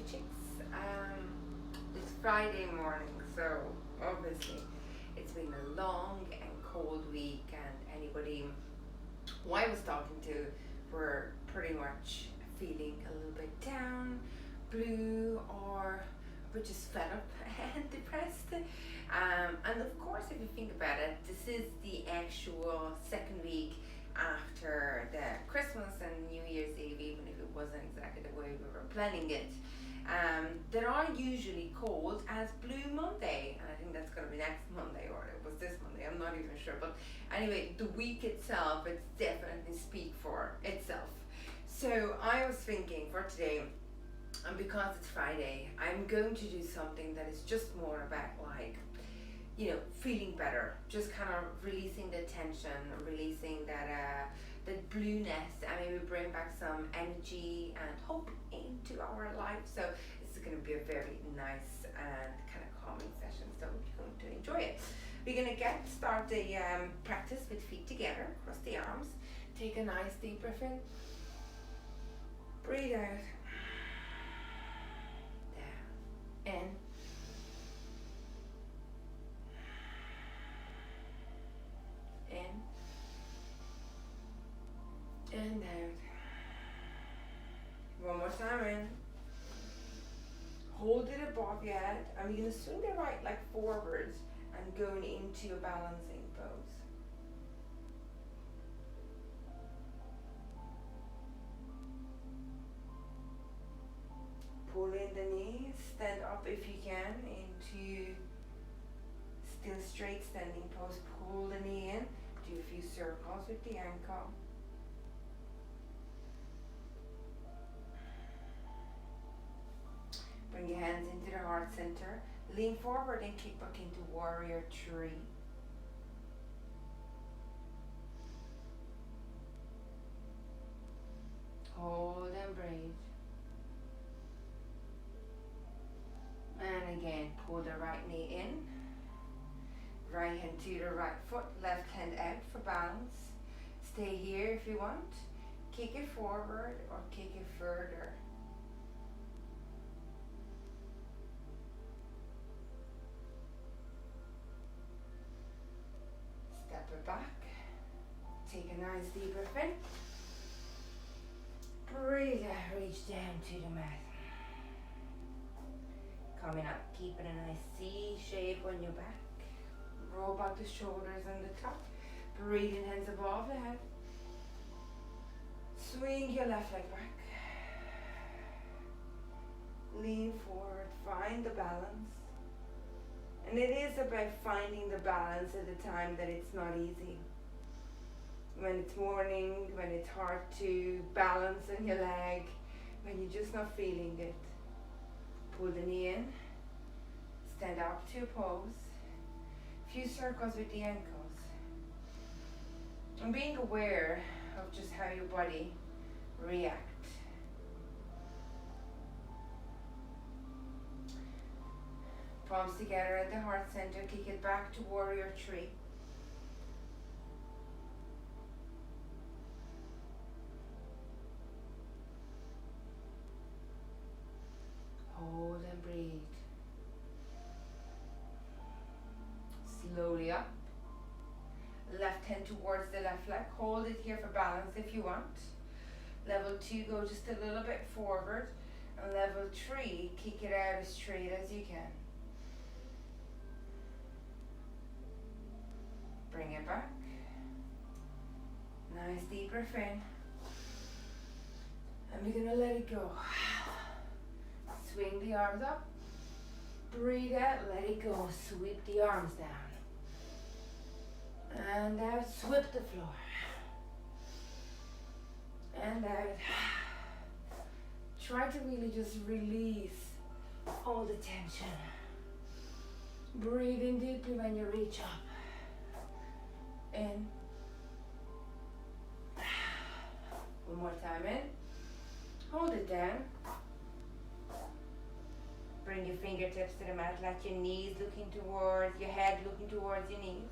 chicks. It's Friday morning, so obviously it's been a long and cold week, and anybody who I was talking to were pretty much feeling a little bit down, blue, or just fed up and depressed. And of course, if you think about it, this is the actual second week after the Christmas and New Year's Eve, even if it wasn't exactly the way we were planning it. That are usually called as Blue Monday, and I think that's going to be next Monday, or it was this Monday, I'm not even sure. But anyway, the week itself, it's definitely speak for itself. So I was thinking for today, and because it's Friday, I'm going to do something that is just more about feeling better, just kind of releasing the tension, releasing that blueness, and maybe bring back some energy and hope into our life. So this is going to be a very nice and kind of calming session, so you're going to enjoy it. We're going to start the practice with feet together, cross the arms, take a nice deep breath in, breathe out, down, in, and out. One more time in. Hold it above your head, and we're going to swing the right leg forwards and going into a balancing pose. Pull in the knees, stand up if you can into still straight standing pose. Pull the knee in, do a few circles with the ankle. Bring your hands into the heart center. Lean forward and kick back into warrior three. Hold and breathe. And again, pull the right knee in. Right hand to the right foot, left hand out for balance. Stay here if you want. Kick it forward or kick it further. Step it back. Take a nice deep breath in. Breathe out, reach down to the mat. Coming up, keeping a nice C shape on your back. Roll back the shoulders and the top. Breathing hands above the head. Swing your left leg back. Lean forward, find the balance. And it is about finding the balance at a time that it's not easy. When it's morning, when it's hard to balance on your leg, when you're just not feeling it. Pull the knee in, stand up to a pose, few circles with the ankles, and being aware of just how your body reacts. Palms together at the heart center, kick it back to warrior three. Hold and breathe. Slowly up. Left hand towards the left leg. Hold it here for balance if you want. Level 2, go just a little bit forward. And level 3, kick it out as straight as you can. Bring it back. Nice deep breath in. And we're going to let it go. Swing the arms up. Breathe out, let it go. Sweep the arms down. And out, sweep the floor. And out. Try to really just release all the tension. Breathe in deeply when you reach up. In. One more time in. Hold it down. Bring your fingertips to the mat, let your knees looking towards, your head looking towards your knees.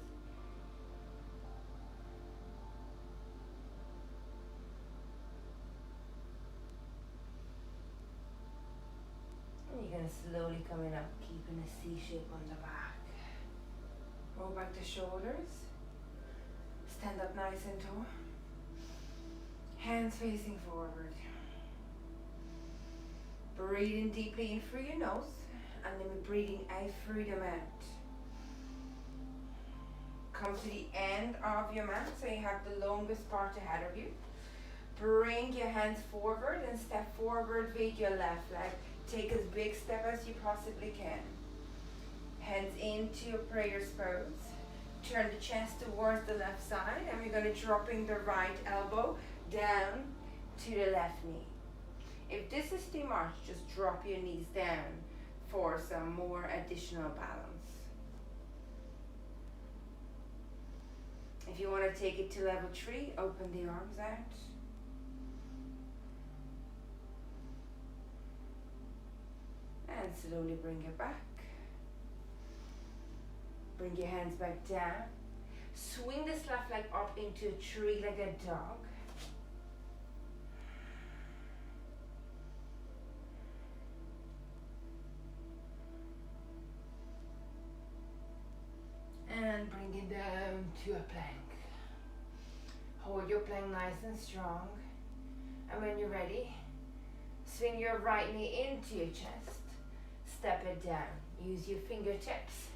slowly coming up, keeping a C shape on the back. Roll back the shoulders. Stand up nice and tall. Hands facing forward. Breathing deeply in through your nose, and then breathing out through the mouth. Come to the end of your mat, so you have the longest part ahead of you. Bring your hands forward and step forward with your left leg. Take as big step as you possibly can. Hands into your prayer pose. Turn the chest towards the left side, and we're going to dropping the right elbow down to the left knee. If this is too much, just drop your knees down for some more additional balance. If you want to take it to level 3, open the arms out. And slowly bring it back. Bring your hands back down. Swing this left leg up into a three-legged dog. And bring it down to a plank. Hold your plank nice and strong. And when you're ready, swing your right knee into your chest. Step it down. Use your fingertips.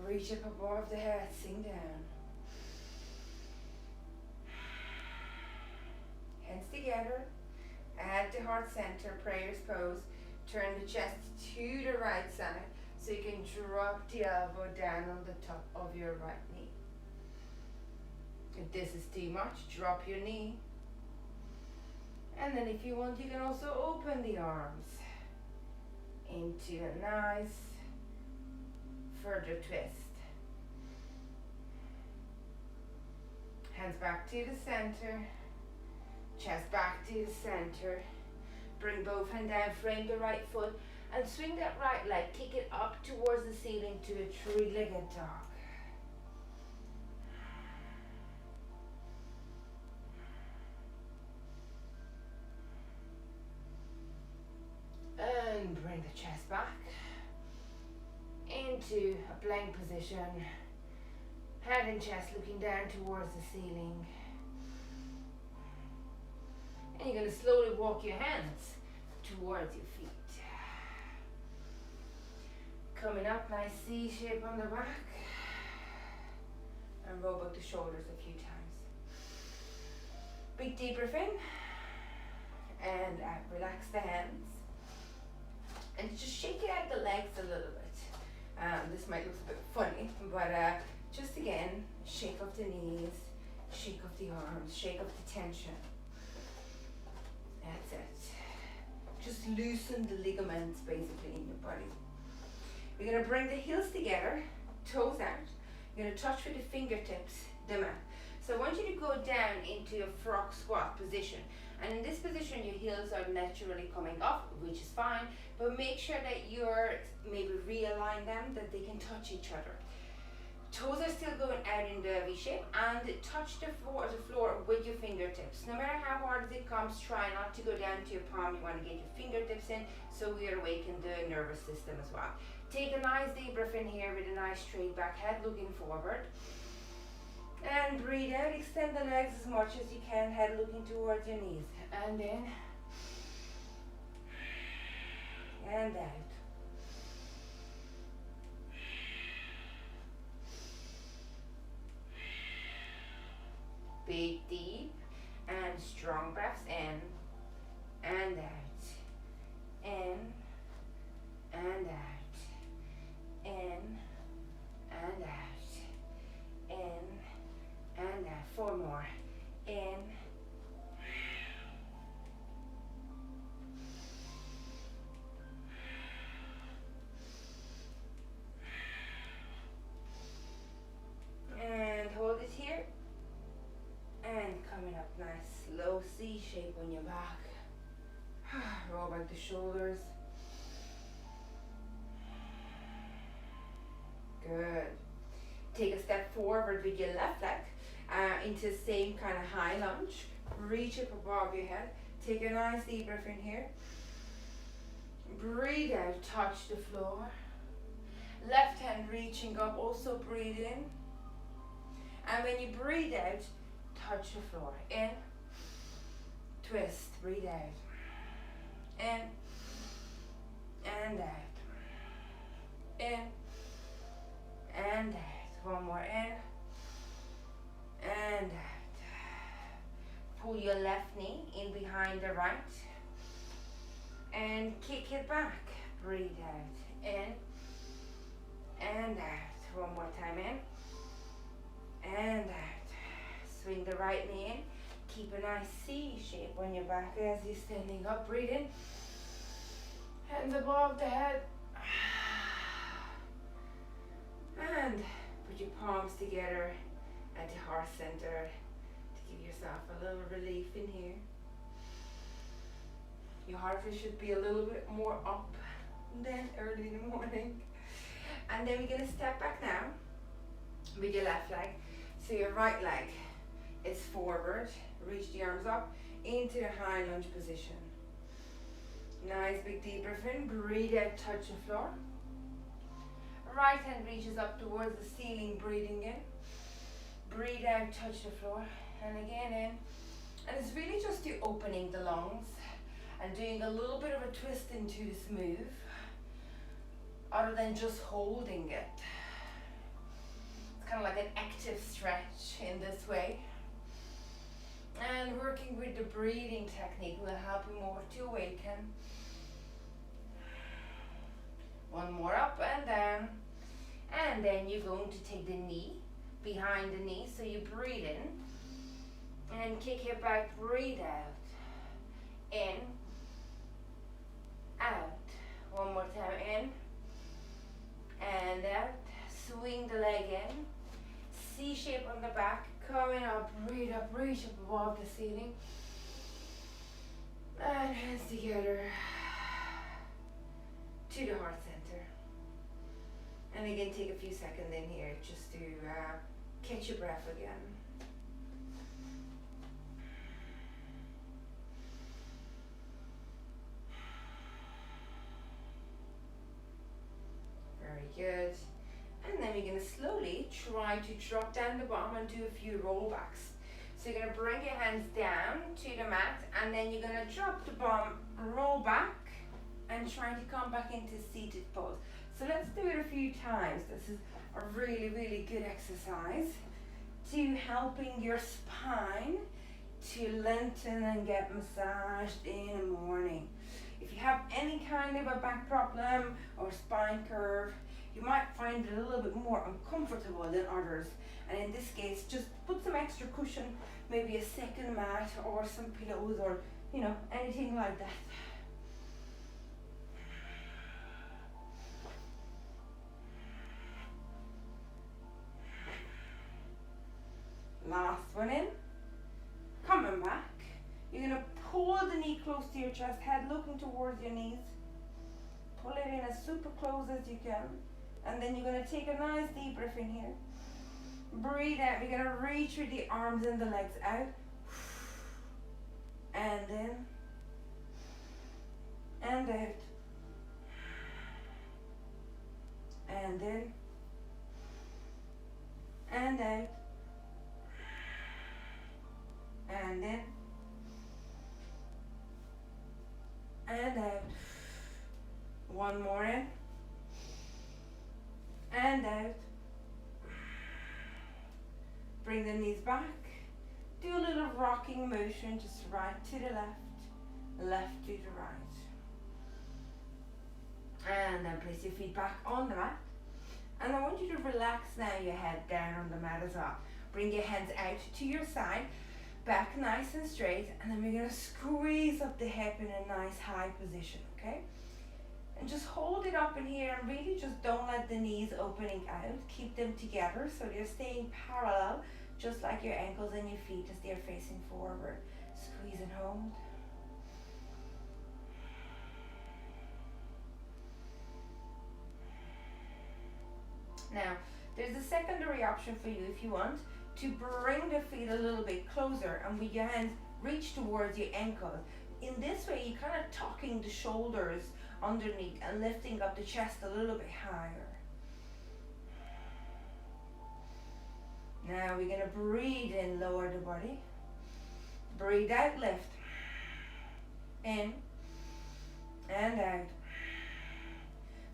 Reach up above the head, sink down. Hands together. At the heart center, prayer's pose. Turn the chest to the right side so you can drop the elbow down on the top of your right knee. If this is too much, drop your knee. And then if you want, you can also open the arms into a nice further twist. Hands back to the center, chest back to the center. Bring both hands down, frame the right foot, and swing that right leg, kick it up towards the ceiling to a three-legged dog. And bring the chest back into a plank position. Head and chest looking down towards the ceiling. And you're going to slowly walk your hands towards your feet. Coming up, nice C shape on the back. And roll back the shoulders a few times. Big deep breath in. And relax the hands. And just shake it out the legs a little bit. This might look a bit funny, but just again, shake off the knees, shake off the arms, shake off the tension. That's it. Just loosen the ligaments basically in your body. We're going to bring the heels together, toes out. You're going to touch with the fingertips the mat. So I want you to go down into a frog squat position. And in this position, your heels are naturally coming up, which is fine. But make sure that you're maybe realign them, that they can touch each other. Toes are still going out in the V shape, and touch the floor with your fingertips. No matter how hard it comes, try not to go down to your palm. You want to get your fingertips in, so we are awakening the nervous system as well. Take a nice deep breath in here with a nice straight back, head looking forward. And breathe out, extend the legs as much as you can, head looking towards your knees. And in. And out. Big, deep, and strong breaths in and out. In and out. In and out. In and out. 4 more. In. And hold it here. And coming up nice, slow C shape on your back. Roll back the shoulders. Good. Take a step forward with your left leg into the same kind of high lunge. Reach up above your head. Take a nice deep breath in here. Breathe out, touch the floor. Left hand reaching up, also breathe in. And when you breathe out, touch the floor. In, twist, breathe out. In, and out. In, and out. One more in, and out. Pull your left knee in behind the right. And kick it back. Breathe out. In, and out. One more time in, and out. Swing the right knee in. Keep a nice C shape on your back as you're standing up. Breathe in. Hands above the head. And put your palms together at the heart center to give yourself a little relief in here. Your heart rate should be a little bit more up than early in the morning. And then we're going to step back now with your left leg. So your right leg is forward. Reach the arms up into the high lunge position. Nice big deep breath in. Breathe out, touch the floor. Right hand reaches up towards the ceiling, breathing in. Breathe out, touch the floor. And again in. And it's really just you opening the lungs and doing a little bit of a twist into this move, other than just holding it. It's kind of like an active stretch in this way. And working with the breathing technique will help you more to awaken. One more up and down. And then you're going to take the knee behind the knee. So you breathe in and kick it back, breathe out. In, out. One more time, in and out. Swing the leg in. C shape on the back. Coming up, breathe up, reach up above the ceiling. And hands together to the heart center. And again, take a few seconds in here just to catch your breath again. Very good. And then we're going to slowly try to drop down the bum and do a few rollbacks. So you're going to bring your hands down to the mat, and then you're going to drop the bum, roll back, and try to come back into seated pose. So let's do it a few times. This is a really, really good exercise to helping your spine to lengthen and get massaged in the morning. If you have any kind of a back problem or spine curve, you might find it a little bit more uncomfortable than others. And in this case, just put some extra cushion, maybe a second mat or some pillows or, anything like that. Last one in. Coming back. You're going to pull the knee close to your chest, head looking towards your knees. Pull it in as super close as you can. And then you're going to take a nice deep breath in here. Breathe out. We're going to reach with the arms and the legs out. And in. And out. And in. And out. And in. And out. One more in. And out. Bring the knees back. Do a little rocking motion, just right to the left, left to the right. And then place your feet back on the mat. And I want you to relax now your head down on the mat as well. Bring your hands out to your side, back nice and straight, and then we're going to squeeze up the hip in a nice high position, okay? And just hold it up in here and really just don't let the knees opening out. Keep them together so they're staying parallel, just like your ankles and your feet as they're facing forward. Squeeze and hold. Now, there's a secondary option for you if you want to bring the feet a little bit closer and with your hands reach towards your ankles. In this way, you're kind of tucking the shoulders underneath and lifting up the chest a little bit higher. Now we're going to breathe in, lower the body. Breathe out, lift. In and out.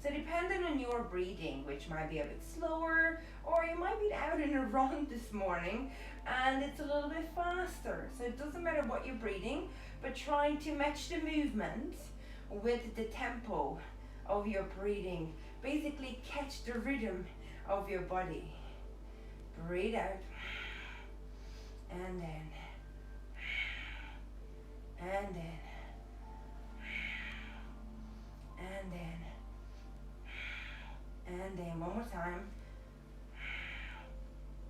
So depending on your breathing, which might be a bit slower, or you might be out in a run this morning and it's a little bit faster. So it doesn't matter what you're breathing, but trying to match the movement with the tempo of your breathing. Basically catch the rhythm of your body. Breathe out and then and then and then and then one more time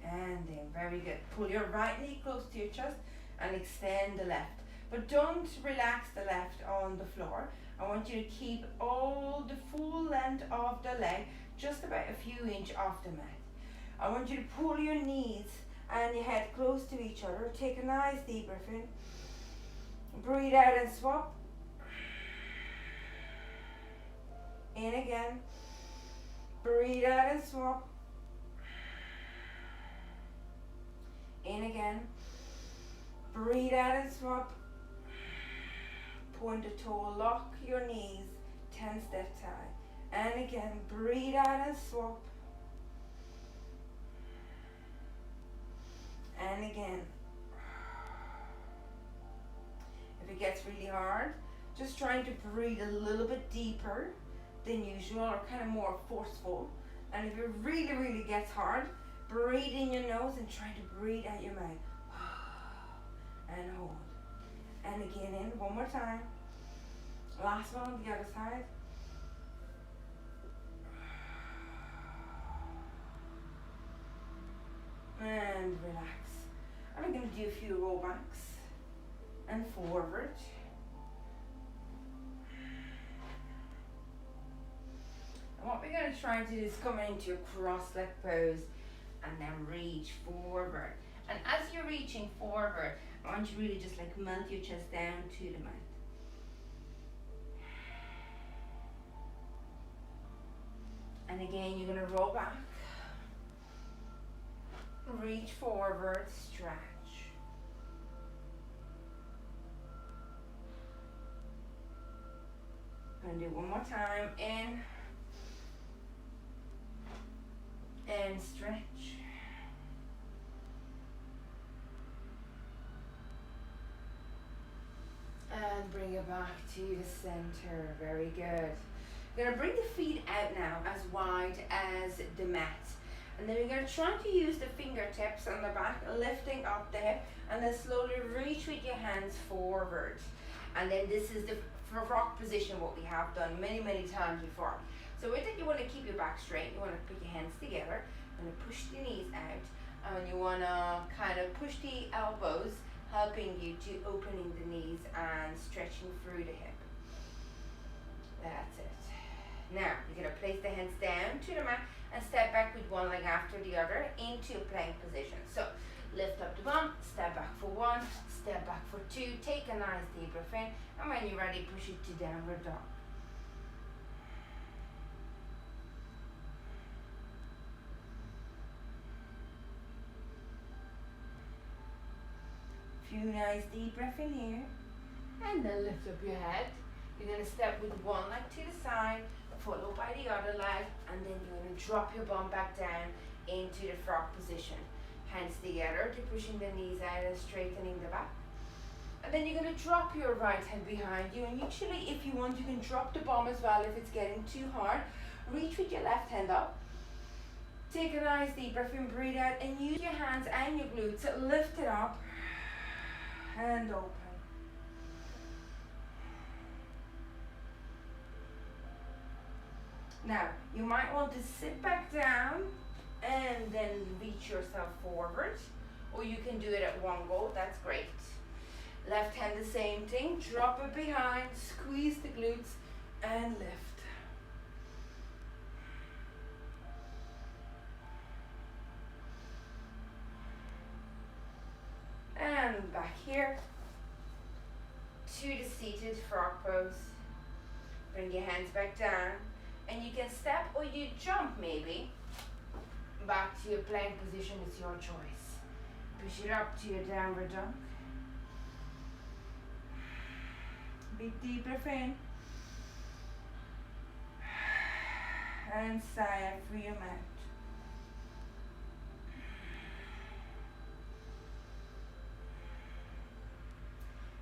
and then. Very good. Pull your right knee close to your chest and extend the left, but don't relax the left on the floor. I want you to keep all the full length of the leg just about a few inches off the mat. I want you to pull your knees and your head close to each other. Take a nice deep breath in. Breathe out and swap. In again. Breathe out and swap. In again. Breathe out and swap. Point the toe, lock your knees, 10-step tie. And again, breathe out and swap. And again. If it gets really hard, just trying to breathe a little bit deeper than usual, or kind of more forceful. And if it really, really gets hard, breathe in your nose and try to breathe out your mouth. And hold. And again in, one more time. Last one on the other side. And relax. And we're going to do a few rollbacks and forward. And what we're going to try to do is come into a cross leg pose and then reach forward. And as you're reaching forward, I want you to really just like melt your chest down to the mat. And again, you're going to roll back. Reach forward, stretch. And do one more time. In. And stretch. And bring it back to the center. Very good. We're going to bring the feet out now as wide as the mat. And then we're going to try to use the fingertips on the back, lifting up the hip, and then slowly reach with your hands forward. And then this is the frog position, what we have done many, many times before. So with it, you want to keep your back straight. You want to put your hands together and push the knees out. And you want to kind of push the elbows, helping you to opening the knees and stretching through the hip. That's it. Now, you're going to place the hands down to the mat and step back with one leg after the other into a plank position. So, lift up the bum, step back for one, step back for two, take a nice deep breath in, and when you're ready, push it to downward dog. Few nice deep breath in here, and then lift up your head. You're going to step with one leg to the side, followed by the other leg, and then you're going to drop your bum back down into the frog position. Hands together to pushing the knees out and straightening the back. And then you're going to drop your right hand behind you, and usually if you want, you can drop the bum as well if it's getting too hard. Reach with your left hand up. Take a nice deep breath in, breathe out, and use your hands and your glutes. Lift it up and open. Now, you might want to sit back down and then reach yourself forward, or you can do it at one go, that's great. Left hand the same thing, drop it behind, squeeze the glutes and lift. And back here to the seated frog pose. Bring your hands back down. And you can step or you jump maybe back to your plank position. It's your choice. Push it up to your downward dog. Big deep breath in. And sigh out through your mouth.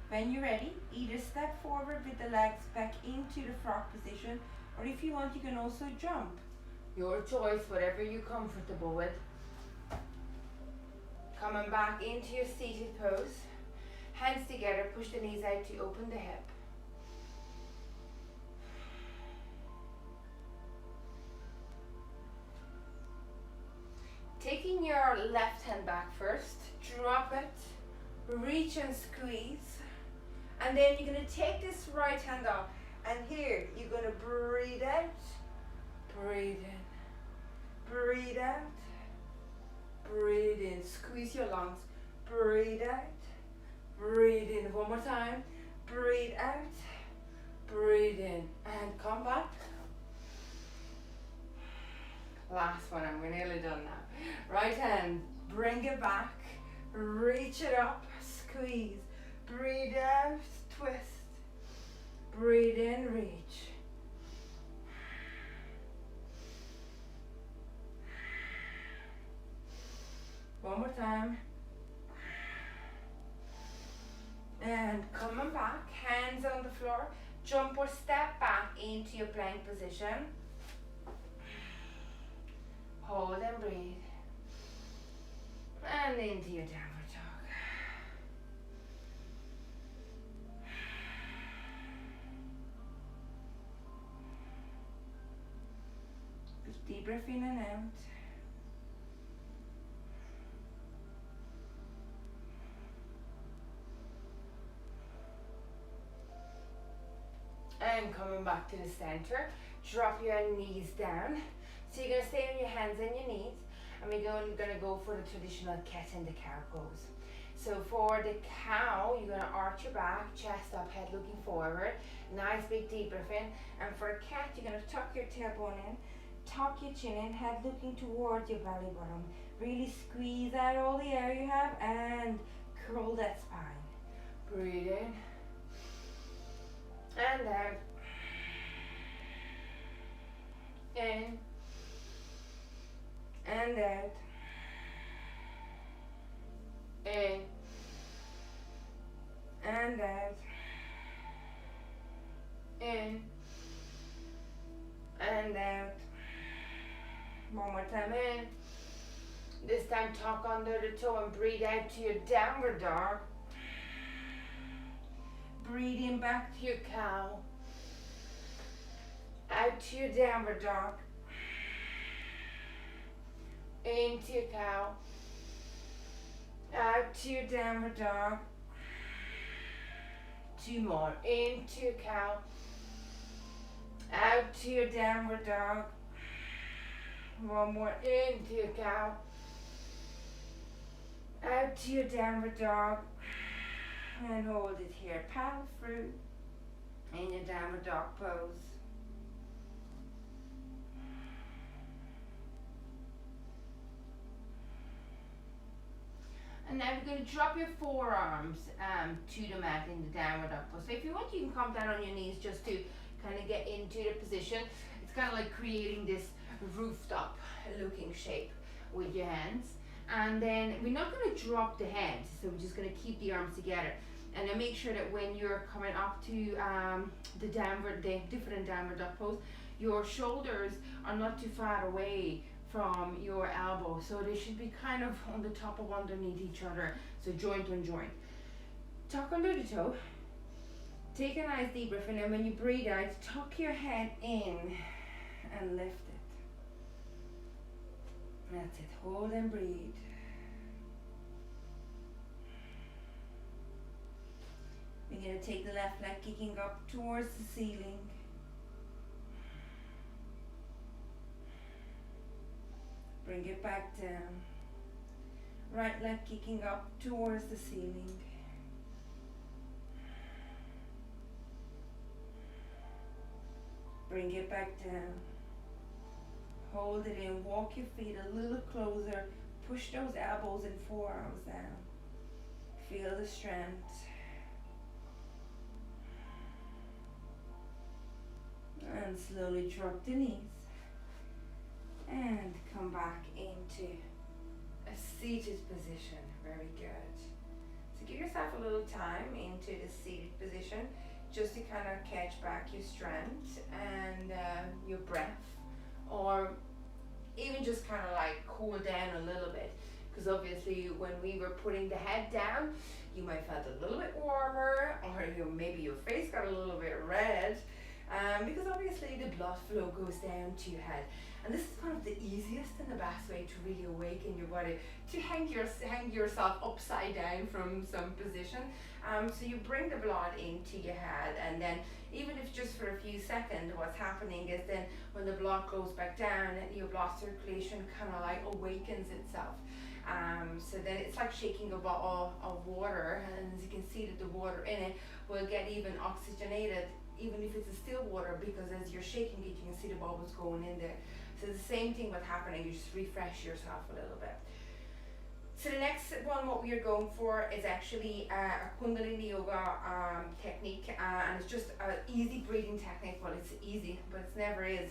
When you're ready, either step forward with the legs back into the frog position, or if you want, you can also jump. Your choice, whatever you're comfortable with. Coming back into your seated pose. Hands together, push the knees out to open the hip. Taking your left hand back first, drop it, reach and squeeze. And then you're going to take this right hand up. And here, you're going to breathe out, breathe in, breathe out, breathe in. Squeeze your lungs, breathe out, breathe in. One more time, breathe out, breathe in. And come back. Last one, and we're nearly done now. Right hand, bring it back, reach it up, squeeze. Breathe out, twist. Breathe in, reach. One more time. And coming back, hands on the floor. Jump or step back into your plank position. Hold and breathe. And into your downward dog. Deep breath in and out. And coming back to the center, drop your knees down. So you're going to stay on your hands and your knees, and we're going to go for the traditional cat and the cow pose. So for the cow, you're going to arch your back, chest up, head looking forward. Nice big deep breath in. And for a cat, you're going to tuck your tailbone in, tuck your chin in, head looking towards your belly button. Really squeeze out all the air you have and curl that spine. Breathe in and out. In and out. In and out. In and out. One more time in. This time tuck under the toe and breathe out to your downward dog. Breathe in back to your cow. Out to your downward dog. Into your cow. Out to your downward dog. Two more. Into your cow. Out to your downward dog. One more. Into your cow. Out to your downward dog. And hold it here. Paddle through in your downward dog pose. And now we're going to drop your forearms to the mat in the downward dog pose. So if you want, you can come down on your knees just to kind of get into the position. It's kind of like creating this rooftop looking shape with your hands. And then we're not going to drop the head, so we're just going to keep the arms together. And then make sure that when you're coming up to the different downward dog pose, your shoulders are not too far away from your elbow, so they should be kind of on the top of underneath each other, so joint on joint. Tuck under the toe, take a nice deep breath, and then when you breathe out, tuck your head in and lift it. That's it, hold and breathe. We're going to take the left leg kicking up towards the ceiling. Bring it back down. Right leg kicking up towards the ceiling. Bring it back down. Hold it in. Walk your feet a little closer. Push those elbows and forearms down. Feel the strength. And slowly drop the knees. And come back into a seated position. Very good. So give yourself a little time into the seated position just to kind of catch back your strength and your breath, or even just kind of like cool down a little bit, because obviously when we were putting the head down, you might felt a little bit warmer, or maybe your face got a little bit red, because obviously the blood flow goes down to your head. And this is kind of the easiest and the best way to really awaken your body, to hang yourself upside down from some position. So you bring the blood into your head, and then even if just for a few seconds, what's happening is then when the blood goes back down, your blood circulation kind of like awakens itself. So then it's like shaking a bottle of water, and as you can see that the water in it will get even oxygenated, even if it's a still water, because as you're shaking it, you can see the bubbles going in there. So the same thing was happening, you just refresh yourself a little bit. So the next one, what we are going for is actually a Kundalini Yoga technique, and it's just an easy breathing technique. Well, it's easy, but it never is.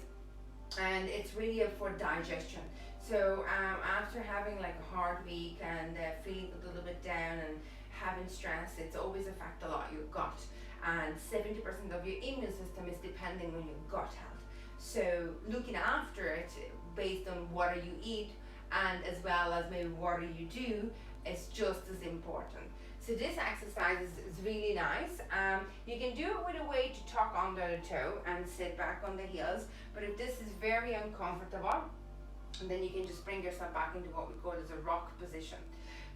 And it's really for digestion. So after having like a hard week and feeling a little bit down and having stress, it's always affect a lot your gut. And 70% of your immune system is depending on your gut health. So looking after it based on what you eat, and as well as maybe what you do, is just as important. So this exercise is really nice. You can do it with a way to tuck under the toe and sit back on the heels, but if this is very uncomfortable, then you can just bring yourself back into what we call as a rock position.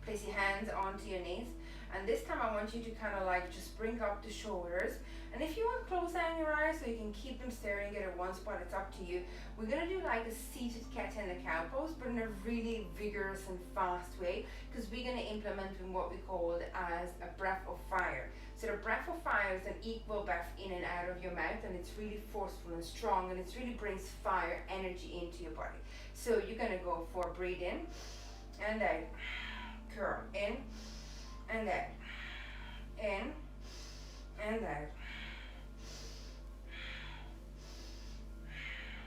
Place your hands onto your knees, and this time I want you to kind of like just bring up the shoulders, and if you want, close down your eyes so you can keep them staring at one spot. It's up to you. We're going to do like a seated cat in the cow pose, but in a really vigorous and fast way, because we're going to implement in what we call as a breath of fire. So the breath of fire is an equal breath in and out of your mouth, and it's really forceful and strong, and it really brings fire energy into your body. So you're going to go for breathe in and out, curl in and out, in and out.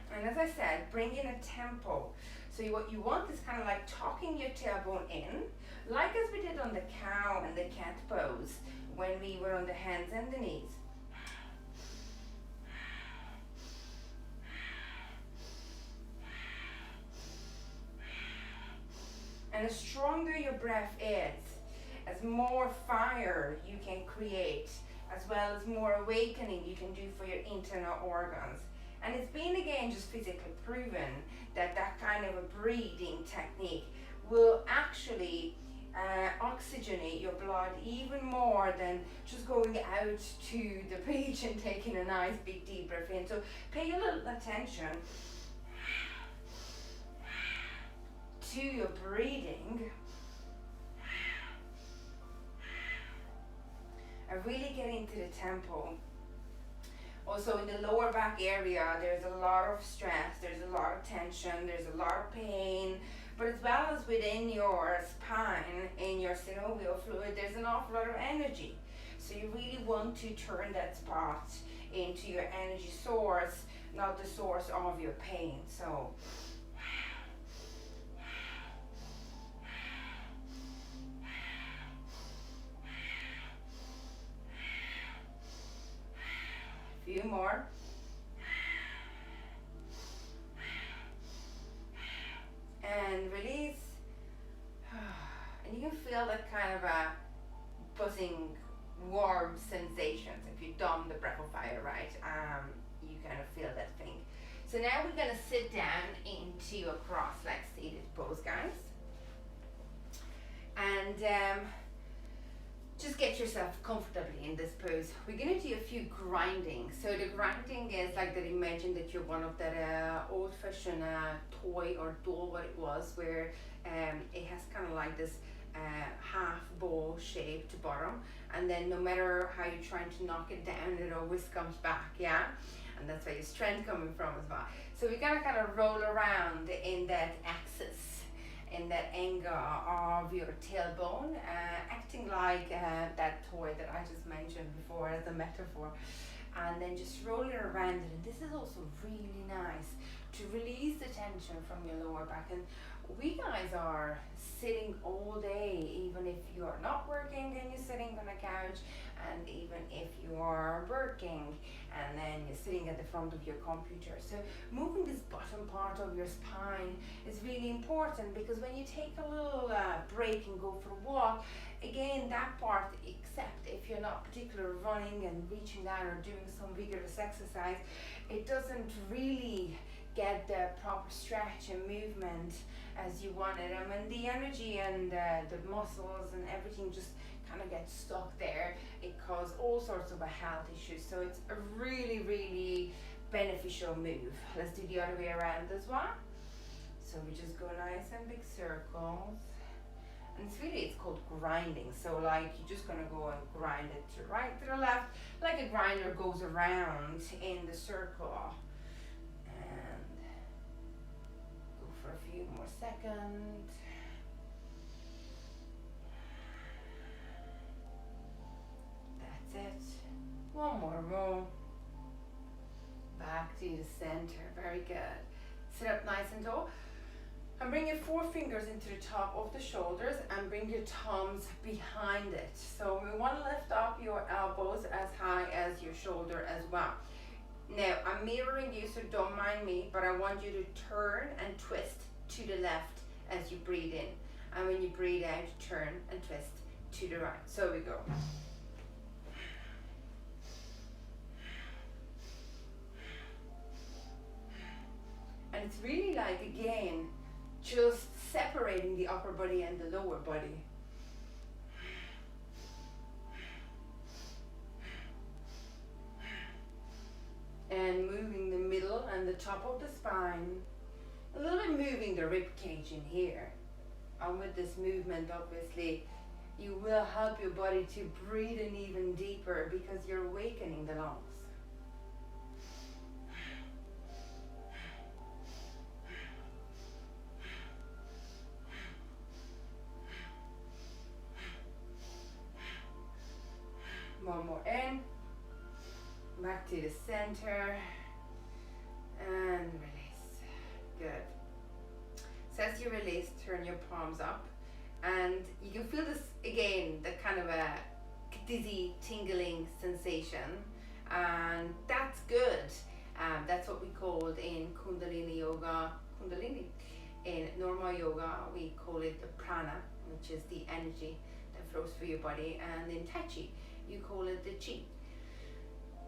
And as I said, bring in a tempo. So what you want is kind of like tucking your tailbone in, like as we did on the cow and the cat pose when we were on the hands and the knees. And the stronger your breath is, as more fire you can create, as well as more awakening you can do for your internal organs. And it's been again just physically proven that that kind of a breathing technique will actually oxygenate your blood even more than just going out to the beach and taking a nice big deep breath in. So pay a little attention to your breathing and really get into the tempo. Also in the lower back area, there's a lot of stress, there's a lot of tension, there's a lot of pain, but as well as within your spine, in your synovial fluid, there's an awful lot of energy. So you really want to turn that spot into your energy source, not the source of your pain. So few more. And release. And you can feel that kind of a buzzing, warm sensations. If you've done the breath of fire, right? You kind of feel that thing. So now we're going to sit down into a cross-legged seated pose, guys. And just get yourself comfortably in this pose. We're going to do a few grinding. So the grinding is like that. Imagine that you're one of that old-fashioned toy or doll, what it was, where it has kind of like this half bowl shaped bottom, and then no matter how you're trying to knock it down, it always comes back, yeah. and that's where your strength coming from as well. So we're gonna kind of roll around in that axis, in that angle of your tailbone, acting like that toy that I just mentioned before as a metaphor, and then just rolling around it. And this is also really nice to release the tension from your lower back. And we guys are sitting all day, even if you are not working and you're sitting on a couch, and even if you are working and then you're sitting at the front of your computer. So moving this bottom part of your spine is really important, because when you take a little break and go for a walk, again, that part, except if you're not particularly running and reaching down or doing some vigorous exercise, it doesn't really get the proper stretch and movement as you want it. And when the energy and the muscles and everything just kind of gets stuck there, it causes all sorts of health issues. So it's a really, really beneficial move. Let's do the other way around as well. So we just go nice and big circles. And it's called grinding. So like you're just gonna go and grind it to the right, to the left, like a grinder goes around in the circle. And go for a few more seconds. That's it. One more row. Back to the center. Very good. Sit up nice and tall. And bring your 4 fingers into the top of the shoulders and bring your thumbs behind it. So we want to lift up your elbows as high as your shoulder as well. Now I'm mirroring you, so don't mind me, but I want you to turn and twist to the left as you breathe in. And when you breathe out, turn and twist to the right. So we go. And it's really like, again, just separating the upper body and the lower body. And moving the middle and the top of the spine. A little bit moving the rib cage in here. And with this movement, obviously, you will help your body to breathe in even deeper, because you're awakening the lungs. One more in, back to the center, and release. Good. So as you release, turn your palms up, and you can feel this again, the kind of a dizzy, tingling sensation, and that's good. That's what we called in Kundalini Yoga. In normal yoga, we call it the prana, which is the energy that flows through your body, and in Tai Chi, you call it the chi.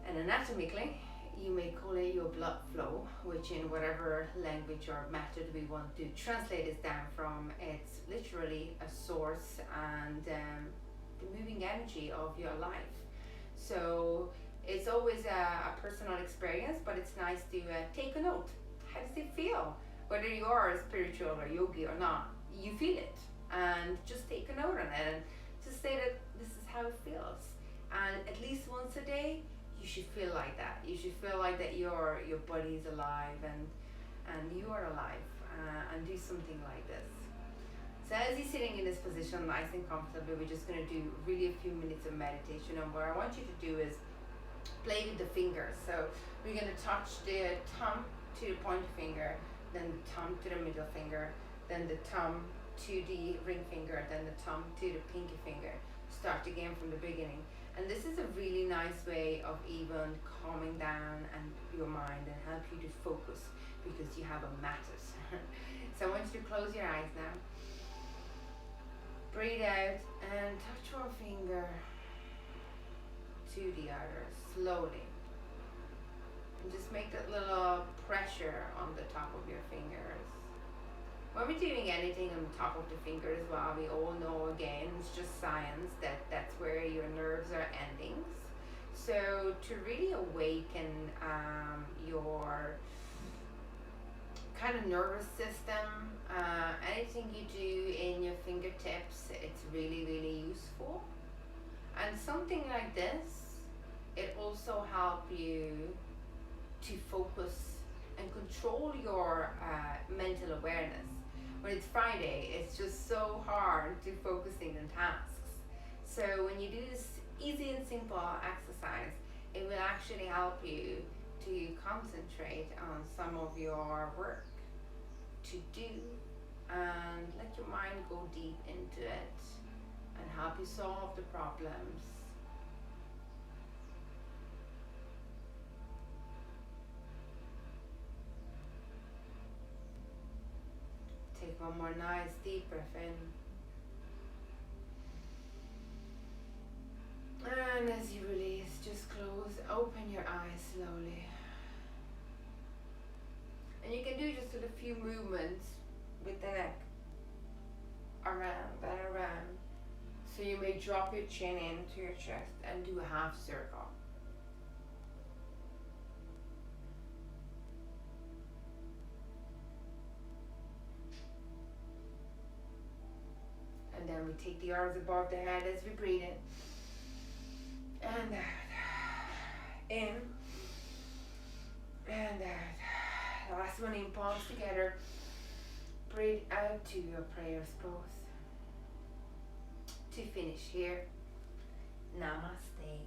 And anatomically, you may call it your blood flow, which in whatever language or method we want to translate this down from, it's literally a source and the moving energy of your life. So it's always a personal experience, but it's nice to take a note. How does it feel? Whether you are a spiritual or yogi or not, you feel it, and just take a note on it and just say that this is how it feels. And at least once a day, you should feel like that. You should feel like that your body is alive and you are alive, and do something like this. So as you're sitting in this position, nice and comfortably, we're just going to do really a few minutes of meditation. And what I want you to do is play with the fingers. So we're going to touch the thumb to the pointer finger, then the thumb to the middle finger, then the thumb to the ring finger, then the thumb to the pinky finger. Start again from the beginning. And this is a really nice way of even calming down and your mind and help you to focus, because you have a matter. So I want you to close your eyes now. Breathe out and touch one finger to the other slowly. And just make that little pressure on the top of your fingers. When we're doing anything on the top of the finger as well, we all know, again, it's just science, that that's where your nerves are endings. So to really awaken your kind of nervous system, anything you do in your fingertips, it's really, really useful. And something like this, it also helps you to focus and control your mental awareness. When it's Friday, it's just so hard to focusing on tasks. So when you do this easy and simple exercise, it will actually help you to concentrate on some of your work to do and let your mind go deep into it and help you solve the problems. Take one more nice deep breath in. And as you release, just open your eyes slowly. And you can do just a few movements with the neck around and around. So you may drop your chin into your chest and do a half circle. And then we take the arms above the head as we breathe in. And out. In. And out. Last one in, palms together. Breathe out to your prayers pose. To finish here. Namaste.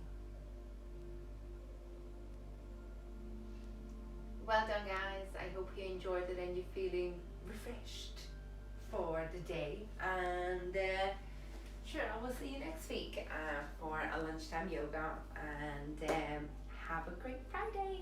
Well done, guys. I hope you enjoyed it and you're feeling refreshed for the day. And sure, I will see you next week for a lunchtime yoga. And have a great Friday.